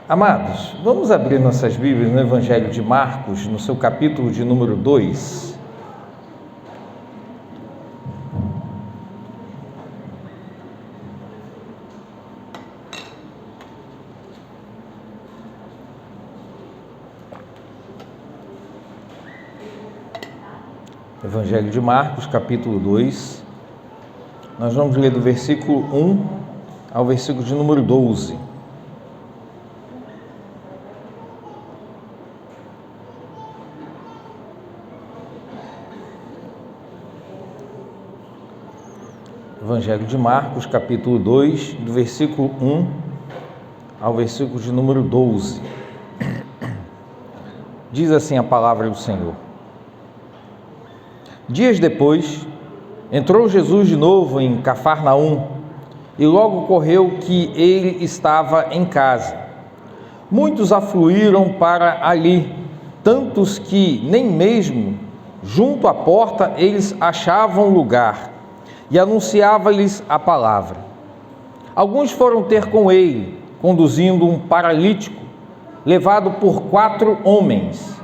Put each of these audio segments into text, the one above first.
Amados, vamos abrir nossas Bíblias no Evangelho de Marcos, no seu capítulo de número 2. Evangelho de Marcos, capítulo 2. Nós vamos ler do versículo 1 ao versículo de número 12. Evangelho de Marcos, capítulo 2, do versículo 1 ao versículo de número 12. Diz assim a palavra do Senhor. Dias depois, entrou Jesus de novo em Cafarnaum, e logo ocorreu que ele estava em casa. Muitos afluíram para ali, tantos que nem mesmo junto à porta eles achavam lugar, e anunciava-lhes a palavra. Alguns foram ter com ele, conduzindo um paralítico, levado por 4 homens,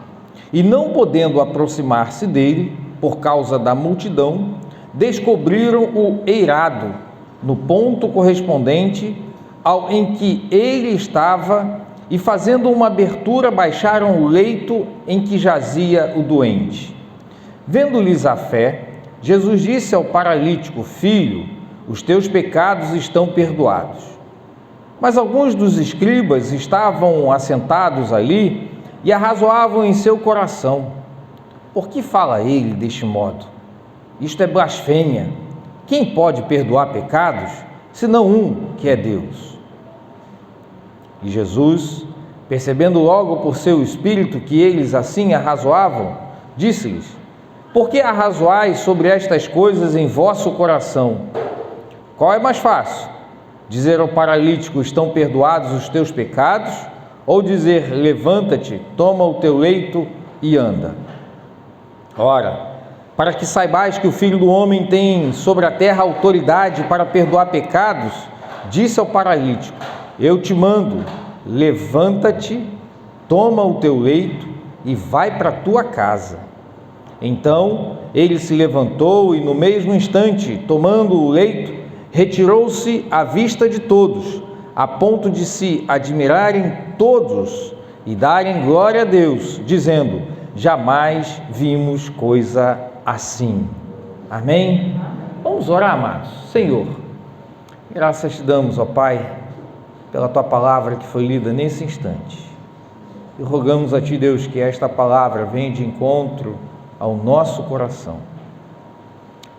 e não podendo aproximar-se dele, por causa da multidão, descobriram o eirado, no ponto correspondente ao em que ele estava, e fazendo uma abertura, baixaram o leito em que jazia o doente. Vendo-lhes a fé, Jesus disse ao paralítico: Filho, os teus pecados estão perdoados. Mas alguns dos escribas estavam assentados ali e arrazoavam em seu coração: por que fala ele deste modo? Isto é blasfêmia. Quem pode perdoar pecados, senão um, que é Deus? E Jesus, percebendo logo por seu espírito que eles assim arrazoavam, disse-lhes: por que arrazoais sobre estas coisas em vosso coração? Qual é mais fácil? Dizer ao paralítico: estão perdoados os teus pecados? Ou dizer: levanta-te, toma o teu leito e anda? Ora, para que saibais que o Filho do Homem tem sobre a terra autoridade para perdoar pecados, disse ao paralítico: eu te mando, levanta-te, toma o teu leito e vai para a tua casa. Então ele se levantou e no mesmo instante, tomando o leito, retirou-se à vista de todos, a ponto de se admirarem todos e darem glória a Deus, dizendo: jamais vimos coisa assim. Amém? Vamos orar, amados. Senhor, graças te damos, ó Pai, pela tua palavra que foi lida nesse instante. E rogamos a ti, Deus, que esta palavra venha de encontro ao nosso coração.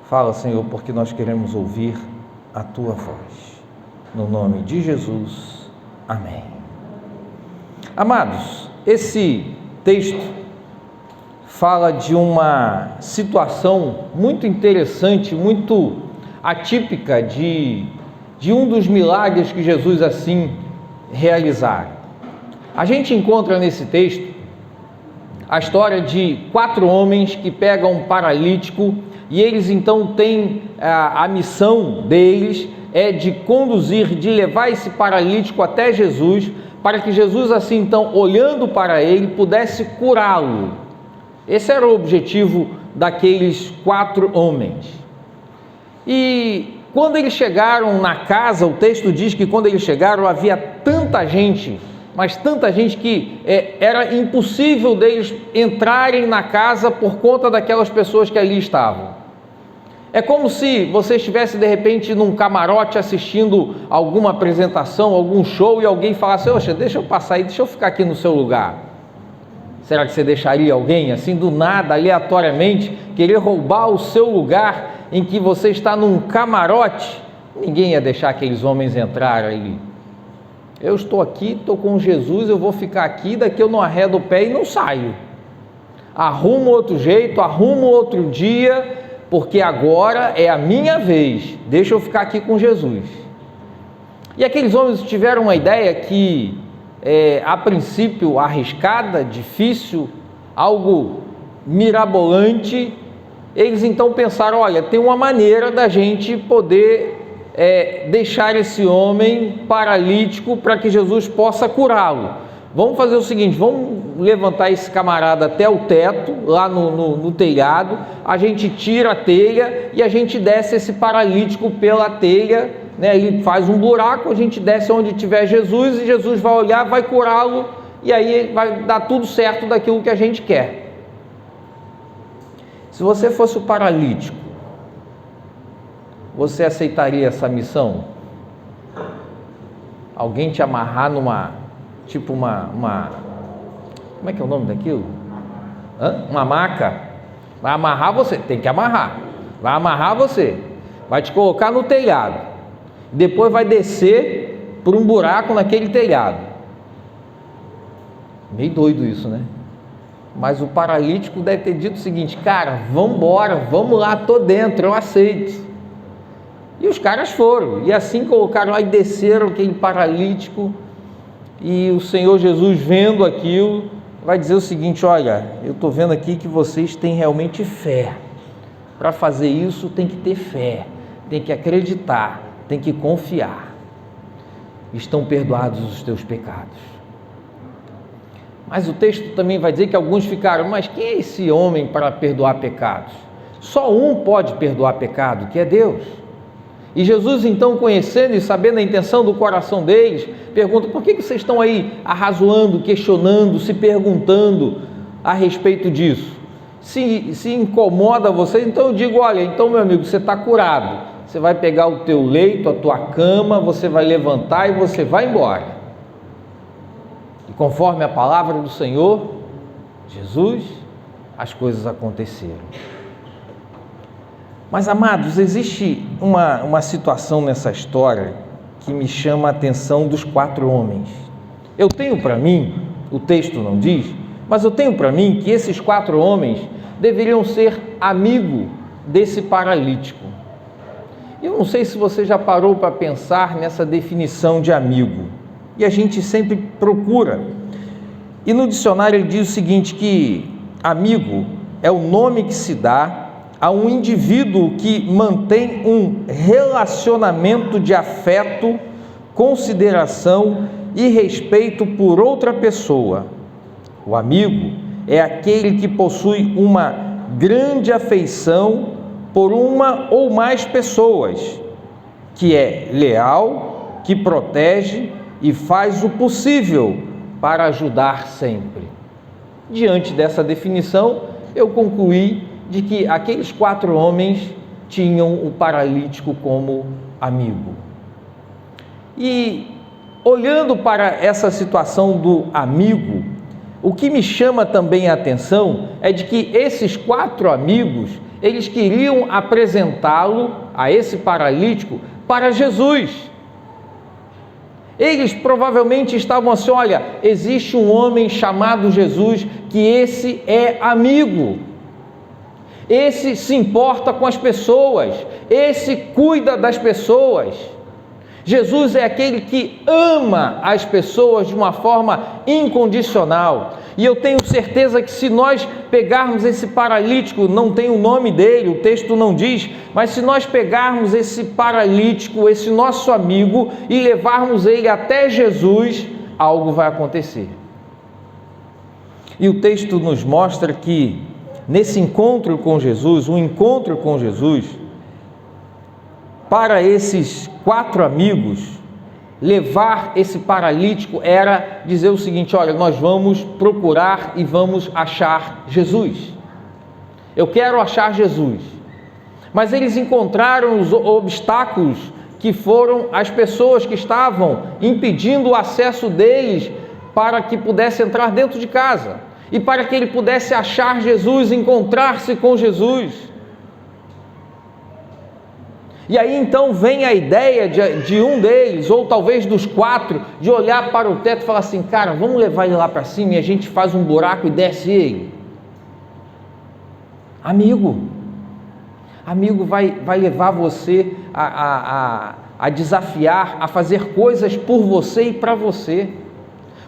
Fala, Senhor, porque nós queremos ouvir a tua voz. No nome de Jesus. Amém. Amados, esse texto fala de uma situação muito interessante, muito atípica de um dos milagres que Jesus assim realizara. A gente encontra nesse texto a história de 4 homens que pegam um paralítico e eles então têm a missão deles é de conduzir, de levar esse paralítico até Jesus, para que Jesus assim então, olhando para ele, pudesse curá-lo. Esse era o objetivo daqueles 4 homens. E quando eles chegaram na casa, o texto diz que quando eles chegaram havia tanta gente, mas tanta gente que era impossível deles entrarem na casa por conta daquelas pessoas que ali estavam. É como se você estivesse de repente num camarote assistindo alguma apresentação, algum show, e alguém falasse: oxa, deixa eu passar aí, deixa eu ficar aqui no seu lugar. Será que você deixaria alguém assim do nada, aleatoriamente, querer roubar o seu lugar em que você está num camarote? Ninguém ia deixar aqueles homens entrarem ali. Eu estou aqui, estou com Jesus, eu vou ficar aqui, daqui eu não arredo o pé e não saio. Arrumo outro jeito, arrumo outro dia, porque agora é a minha vez, deixa eu ficar aqui com Jesus. E aqueles homens tiveram uma ideia que a princípio arriscada, difícil, algo mirabolante. Eles então pensaram: olha, tem uma maneira da gente poder deixar esse homem paralítico para que Jesus possa curá-lo. Vamos fazer o seguinte, vamos levantar esse camarada até o teto, lá no telhado, a gente tira a telha e a gente desce esse paralítico pela telha, né? Ele faz um buraco, a gente desce onde tiver Jesus e Jesus vai olhar, vai curá-lo e aí vai dar tudo certo daquilo que a gente quer. Se você fosse o paralítico, você aceitaria essa missão? Alguém te amarrar numa... tipo como é que é o nome daquilo? Uma maca, vai amarrar você, tem que amarrar, vai amarrar você, vai te colocar no telhado, depois vai descer por um buraco naquele telhado. Meio doido isso, né? Mas o paralítico deve ter dito o seguinte: cara, vamos embora, vamos lá, tô dentro, eu aceito. E os caras foram, e assim colocaram lá e desceram aquele paralítico. E o Senhor Jesus, vendo aquilo, vai dizer o seguinte: olha, eu estou vendo aqui que vocês têm realmente fé. Para fazer isso tem que ter fé, tem que acreditar, tem que confiar. Estão perdoados os teus pecados. Mas o texto também vai dizer que alguns ficaram: mas quem é esse homem para perdoar pecados? Só um pode perdoar pecado, que é Deus. E Jesus, então, conhecendo e sabendo a intenção do coração deles, pergunta: por que vocês estão aí arrazoando, questionando, se perguntando a respeito disso? Se incomoda vocês, então eu digo: olha, então, meu amigo, você está curado, você vai pegar o teu leito, a tua cama, você vai levantar e você vai embora. E conforme a palavra do Senhor Jesus, as coisas aconteceram. Mas, amados, existe uma situação nessa história que me chama a atenção dos 4 homens. Eu tenho para mim, o texto não diz, mas eu tenho para mim que esses 4 homens deveriam ser amigo desse paralítico. Eu não sei se você já parou para pensar nessa definição de amigo, e a gente sempre procura. E no dicionário ele diz o seguinte, que amigo é o nome que se dá a um indivíduo que mantém um relacionamento de afeto, consideração e respeito por outra pessoa. O amigo é aquele que possui uma grande afeição por uma ou mais pessoas, que é leal, que protege e faz o possível para ajudar sempre. Diante dessa definição, eu concluí de que aqueles 4 homens tinham o paralítico como amigo. E olhando para essa situação do amigo, o que me chama também a atenção é de que esses 4 amigos, eles queriam apresentá-lo, a esse paralítico, para Jesus. Eles provavelmente estavam assim: olha, existe um homem chamado Jesus, que esse é amigo. Esse se importa com as pessoas, esse cuida das pessoas. Jesus é aquele que ama as pessoas de uma forma incondicional. E eu tenho certeza que se nós pegarmos esse paralítico, não tem o nome dele, o texto não diz, mas se nós pegarmos esse paralítico, esse nosso amigo, e levarmos ele até Jesus, algo vai acontecer. E o texto nos mostra que nesse encontro com Jesus, para esses 4 amigos, levar esse paralítico era dizer o seguinte: olha, nós vamos procurar e vamos achar Jesus. Eu quero achar Jesus. Mas eles encontraram os obstáculos que foram as pessoas que estavam impedindo o acesso deles para que pudesse entrar dentro de casa. E para que ele pudesse achar Jesus, encontrar-se com Jesus. E aí então vem a ideia de um deles, ou talvez dos 4, de olhar para o teto e falar assim: cara, vamos levar ele lá para cima e a gente faz um buraco e desce ele. Amigo vai levar você a desafiar, a fazer coisas por você e para você.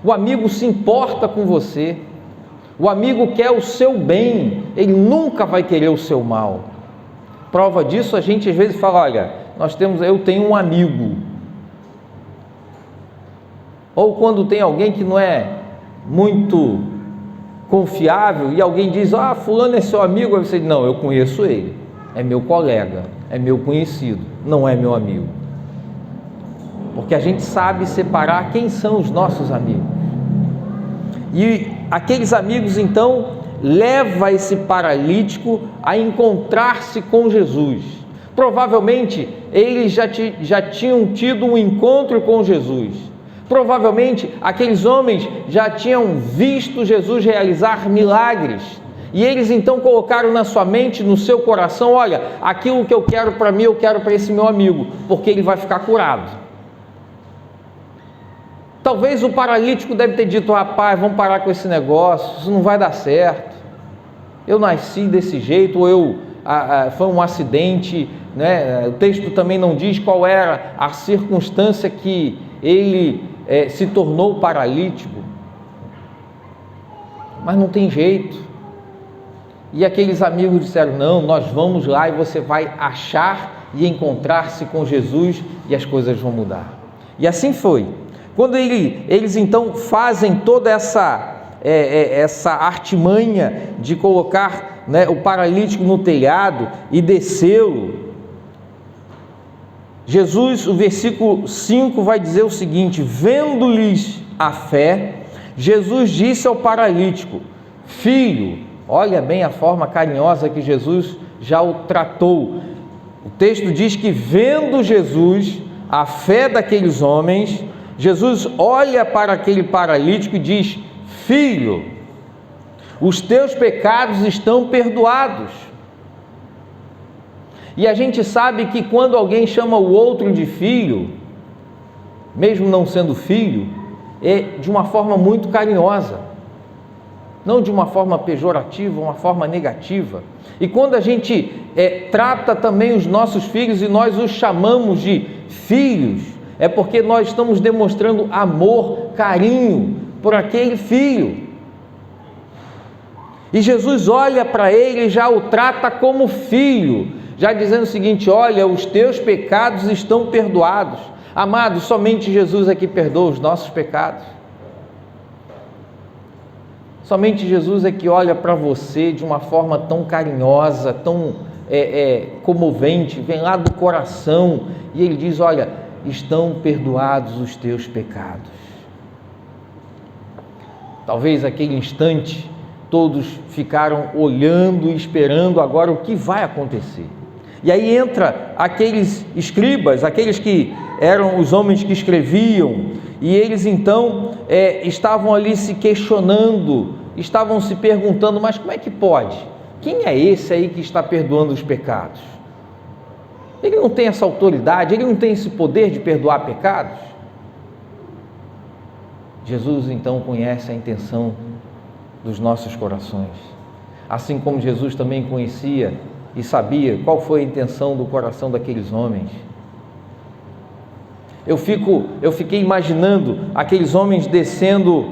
O amigo se importa com você. O amigo quer o seu bem, ele nunca vai querer o seu mal. Prova disso, a gente às vezes fala: olha, eu tenho um amigo. Ou quando tem alguém que não é muito confiável e alguém diz, fulano é seu amigo, aí você diz, não, eu conheço ele, é meu colega, é meu conhecido, não é meu amigo. Porque a gente sabe separar quem são os nossos amigos. E aqueles amigos então leva esse paralítico a encontrar-se com Jesus. Provavelmente eles já tinham tido um encontro com Jesus. Provavelmente aqueles homens já tinham visto Jesus realizar milagres. E eles então colocaram na sua mente, no seu coração, olha, aquilo que eu quero para mim, eu quero para esse meu amigo, porque ele vai ficar curado. Talvez o paralítico deve ter dito, rapaz, vamos parar com esse negócio, isso não vai dar certo. Eu nasci desse jeito, ou foi um acidente, né? O texto também não diz qual era a circunstância que ele se tornou paralítico. Mas não tem jeito. E aqueles amigos disseram, não, nós vamos lá e você vai achar e encontrar-se com Jesus e as coisas vão mudar. E assim foi. Quando eles então fazem toda essa artimanha de colocar, né, o paralítico no telhado e descê-lo, Jesus, o versículo 5 vai dizer o seguinte, vendo-lhes a fé, Jesus disse ao paralítico, filho, olha bem a forma carinhosa que Jesus já o tratou. O texto diz que vendo Jesus a fé daqueles homens, Jesus olha para aquele paralítico e diz, filho, os teus pecados estão perdoados. E a gente sabe que quando alguém chama o outro de filho, mesmo não sendo filho, é de uma forma muito carinhosa, não de uma forma pejorativa, uma forma negativa. E quando a gente trata também os nossos filhos e nós os chamamos de filhos, é porque nós estamos demonstrando amor, carinho por aquele filho. E Jesus olha para ele e já o trata como filho, já dizendo o seguinte, olha, os teus pecados estão perdoados. Amados, somente Jesus é que perdoa os nossos pecados. Somente Jesus é que olha para você de uma forma tão carinhosa, tão comovente, vem lá do coração e ele diz, olha, estão perdoados os teus pecados. Talvez aquele instante todos ficaram olhando e esperando agora o que vai acontecer. E aí entra aqueles escribas, aqueles que eram os homens que escreviam, e eles então estavam ali se questionando, estavam se perguntando, mas como é que pode? Quem é esse aí que está perdoando os pecados? Ele não tem essa autoridade, ele não tem esse poder de perdoar pecados? Jesus então conhece a intenção dos nossos corações, assim como Jesus também conhecia e sabia qual foi a intenção do coração daqueles homens. Eu fiquei imaginando aqueles homens descendo,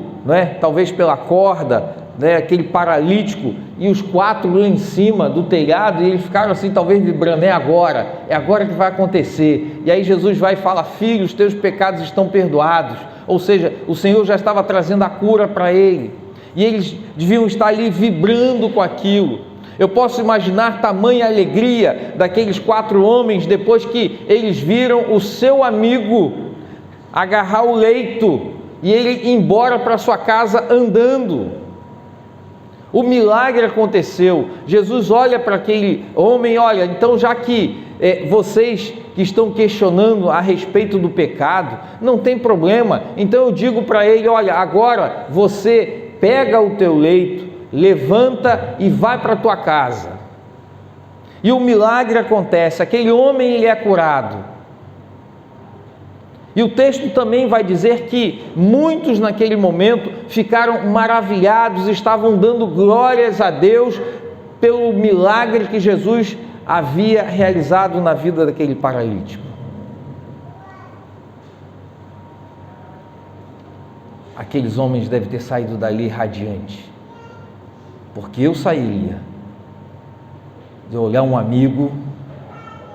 talvez pela corda, aquele paralítico, e os 4 lá em cima do telhado, e eles ficaram assim, talvez vibrando, é agora que vai acontecer. E aí Jesus vai e fala, filho, os teus pecados estão perdoados. Ou seja, o Senhor já estava trazendo a cura para ele, e eles deviam estar ali vibrando com aquilo. Eu posso imaginar tamanha alegria daqueles 4 homens depois que eles viram o seu amigo agarrar o leito e ele ir embora para sua casa andando. O milagre aconteceu. Jesus olha para aquele homem, olha, então já que vocês que estão questionando a respeito do pecado, não tem problema, então eu digo para ele, olha, agora você pega o teu leito, levanta e vai para a tua casa. E o milagre acontece, aquele homem ele é curado. E o texto também vai dizer que muitos naquele momento ficaram maravilhados, estavam dando glórias a Deus pelo milagre que Jesus havia realizado na vida daquele paralítico. Aqueles homens devem ter saído dali radiante, porque eu sairia de olhar um amigo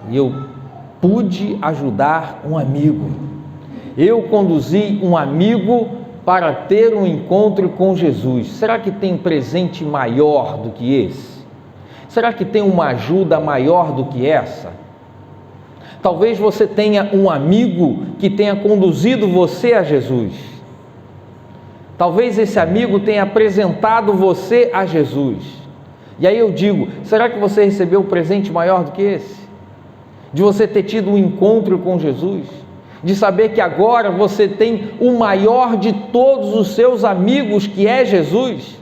e eu pude ajudar um amigo. Eu conduzi um amigo para ter um encontro com Jesus. Será que tem presente maior do que esse? Será que tem uma ajuda maior do que essa? Talvez você tenha um amigo que tenha conduzido você a Jesus. Talvez esse amigo tenha apresentado você a Jesus. E aí eu digo, será que você recebeu um presente maior do que esse? De você ter tido um encontro com Jesus? De saber que agora você tem o maior de todos os seus amigos, que é Jesus?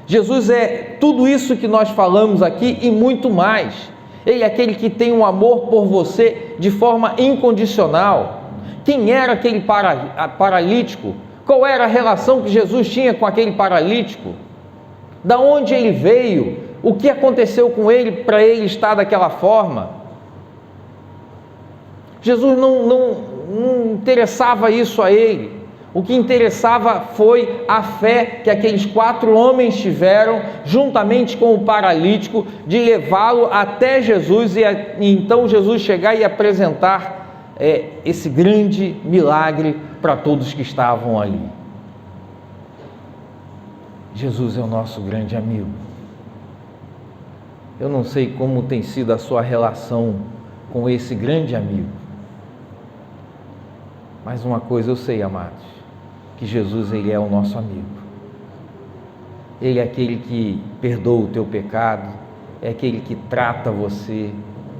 Jesus é tudo isso que nós falamos aqui e muito mais. Ele é aquele que tem um amor por você de forma incondicional. Quem era aquele paralítico? Qual era a relação que Jesus tinha com aquele paralítico? Da onde ele veio? O que aconteceu com ele para ele estar daquela forma? Jesus não interessava isso a ele. O que interessava foi a fé que aqueles 4 homens tiveram, juntamente com o paralítico, de levá-lo até Jesus e então Jesus chegar e apresentar esse grande milagre para todos que estavam ali. Jesus é o nosso grande amigo. Eu não sei como tem sido a sua relação com esse grande amigo, mas uma coisa eu sei, amados, que Jesus, Ele é o nosso amigo. Ele é aquele que perdoa o teu pecado, é aquele que trata você,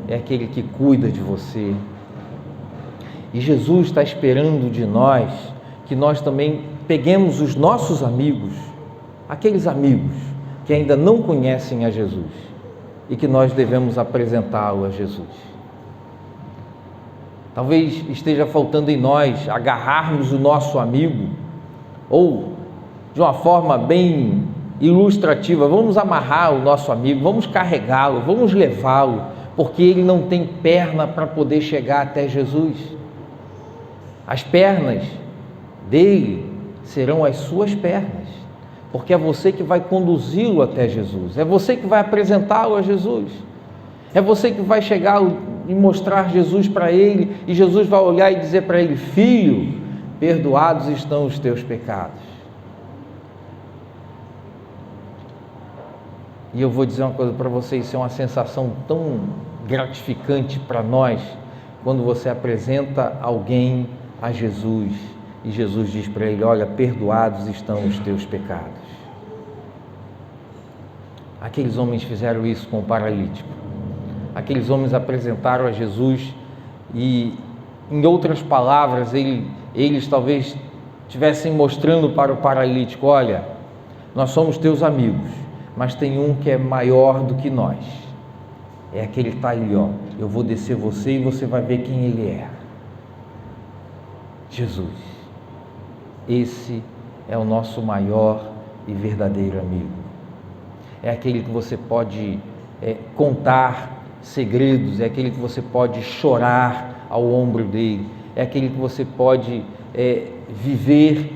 é aquele que cuida de você. E Jesus está esperando de nós que nós também peguemos os nossos amigos, aqueles amigos que ainda não conhecem a Jesus, e que nós devemos apresentá-lo a Jesus. Talvez esteja faltando em nós agarrarmos o nosso amigo, ou de uma forma bem ilustrativa, vamos amarrar o nosso amigo, vamos carregá-lo, vamos levá-lo, porque ele não tem perna para poder chegar até Jesus. As pernas dele serão as suas pernas, porque é você que vai conduzi-lo até Jesus, é você que vai apresentá-lo a Jesus, é você que vai chegar e mostrar Jesus para ele, e Jesus vai olhar e dizer para ele: filho, perdoados estão os teus pecados. E eu vou dizer uma coisa para vocês, isso é uma sensação tão gratificante para nós, quando você apresenta alguém a Jesus, e Jesus diz para ele: olha, perdoados estão os teus pecados. Aqueles homens fizeram isso com o paralítico. Aqueles homens apresentaram a Jesus e, em outras palavras, eles talvez estivessem mostrando para o paralítico: olha, nós somos teus amigos, mas tem um que é maior do que nós. É aquele que está ali, ó. Eu vou descer você e você vai ver quem ele é. Jesus. Esse é o nosso maior e verdadeiro amigo. É aquele que você pode contar segredos, é aquele que você pode chorar ao ombro dele, é aquele que você pode viver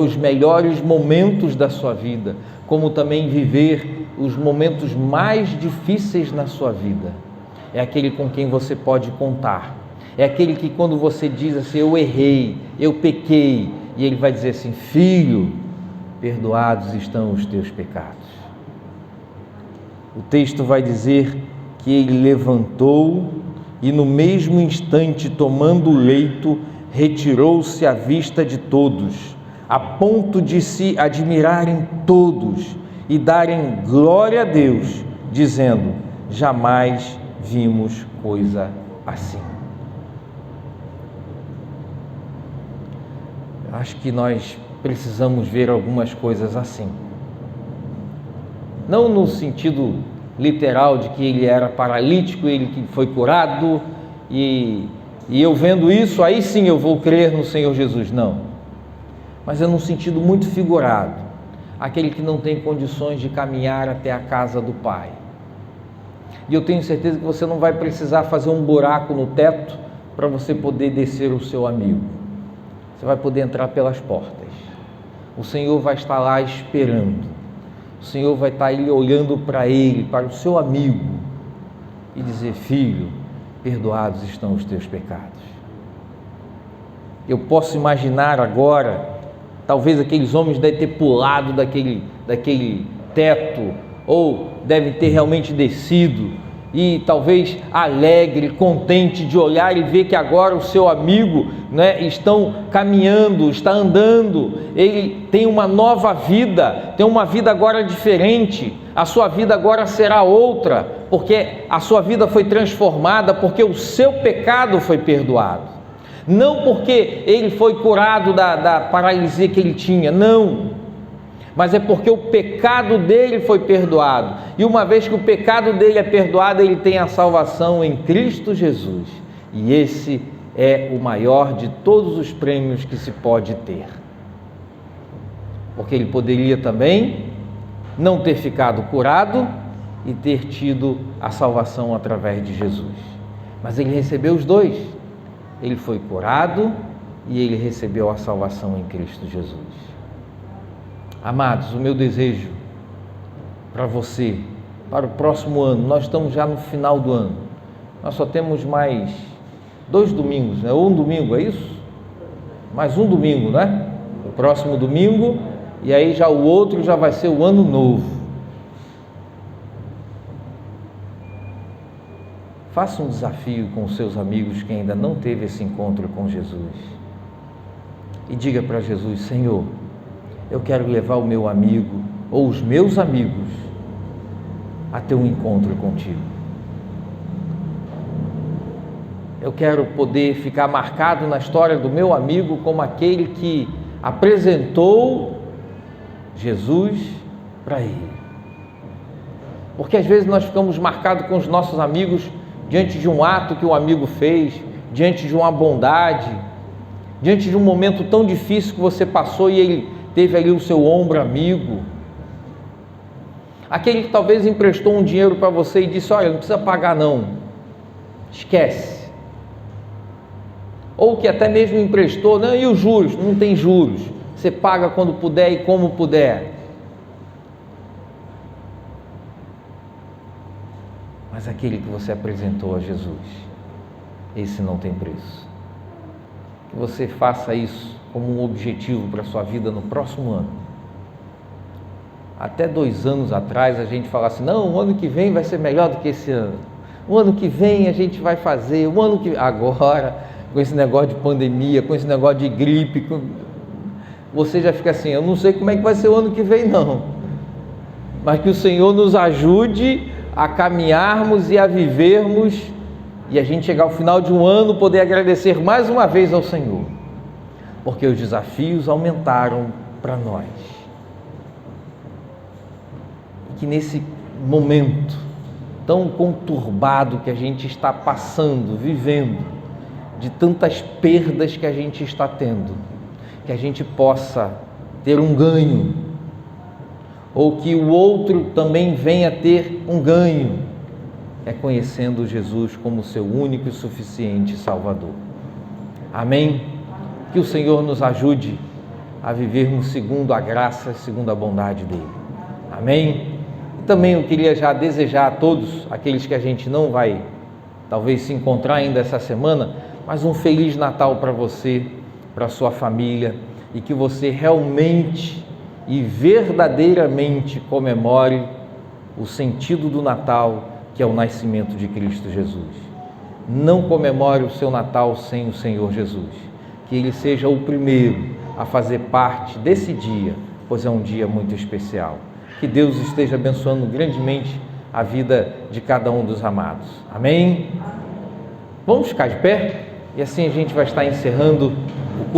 os melhores momentos da sua vida, como também viver os momentos mais difíceis na sua vida. É aquele com quem você pode contar, é aquele que quando você diz assim: eu errei, eu pequei, e ele vai dizer assim: filho, perdoados estão os teus pecados. O texto vai dizer que ele levantou e no mesmo instante, tomando o leito, retirou-se à vista de todos, a ponto de se admirarem todos e darem glória a Deus, dizendo: jamais vimos coisa assim. Acho que nós precisamos ver algumas coisas assim. Não no sentido literal de que ele era paralítico, ele que foi curado, e eu vendo isso, aí sim eu vou crer no Senhor Jesus. Não. Mas é num sentido muito figurado. Aquele que não tem condições de caminhar até a casa do Pai. E eu tenho certeza que você não vai precisar fazer um buraco no teto para você poder descer o seu amigo. Você vai poder entrar pelas portas. O Senhor vai estar lá esperando. O Senhor vai estar ali olhando para ele, para o seu amigo, e dizer: filho, perdoados estão os teus pecados. Eu posso imaginar agora, talvez aqueles homens devem ter pulado daquele teto, ou devem ter realmente descido, e talvez alegre, contente de olhar e ver que agora o seu amigo, estão caminhando, está andando, ele tem uma nova vida, tem uma vida agora diferente, a sua vida agora será outra, porque a sua vida foi transformada, porque o seu pecado foi perdoado. Não porque ele foi curado da paralisia que ele tinha, não, mas é porque o pecado dele foi perdoado, e uma vez que o pecado dele é perdoado, ele tem a salvação em Cristo Jesus, e esse é o maior de todos os prêmios que se pode ter, porque ele poderia também não ter ficado curado e ter tido a salvação através de Jesus, mas ele recebeu os dois. Ele foi curado e ele recebeu a salvação em Cristo Jesus. Amados, o meu desejo para você, para o próximo ano, nós estamos já no final do ano, nós só temos mais 2 domingos, ou um domingo, é isso? Mais um domingo, o próximo domingo, e aí já o outro já vai ser o ano novo. Faça um desafio com os seus amigos que ainda não teve esse encontro com Jesus. E diga para Jesus: Senhor, eu quero levar o meu amigo ou os meus amigos a ter um encontro contigo. Eu quero poder ficar marcado na história do meu amigo como aquele que apresentou Jesus para ele. Porque às vezes nós ficamos marcados com os nossos amigos diante de um ato que o amigo fez, diante de uma bondade, diante de um momento tão difícil que você passou e ele teve ali o seu ombro amigo. Aquele que talvez emprestou um dinheiro para você e disse: olha, não precisa pagar não, esquece. Ou que até mesmo emprestou: não, e os juros? Não tem juros, você paga quando puder e como puder. Mas aquele que você apresentou a Jesus, esse não tem preço. Que você faça isso como um objetivo para a sua vida no próximo ano. Até 2 anos atrás a gente falava assim: não, o ano que vem vai ser melhor do que esse ano. O ano que vem a gente vai fazer, o ano que... Agora, com esse negócio de pandemia, com esse negócio de gripe, você já fica assim: eu não sei como é que vai ser o ano que vem não. Mas que o Senhor nos ajude a caminharmos e a vivermos, e a gente chegar ao final de um ano, poder agradecer mais uma vez ao Senhor, porque os desafios aumentaram para nós. E que nesse momento tão conturbado que a gente está passando, vivendo, de tantas perdas que a gente está tendo, que a gente possa ter um ganho, ou que o outro também venha ter um ganho, é conhecendo Jesus como seu único e suficiente Salvador. Amém? Que o Senhor nos ajude a vivermos segundo a graça, segundo a bondade dEle. Amém? E também eu queria já desejar a todos, aqueles que a gente não vai talvez se encontrar ainda essa semana, mas um Feliz Natal para você, para a sua família, e que você realmente e verdadeiramente comemore o sentido do Natal, que é o nascimento de Cristo Jesus. Não comemore o seu Natal sem o Senhor Jesus, que Ele seja o primeiro a fazer parte desse dia, pois é um dia muito especial. Que Deus esteja abençoando grandemente a vida de cada um dos amados. Amém? Vamos ficar de pé? E assim a gente vai estar encerrando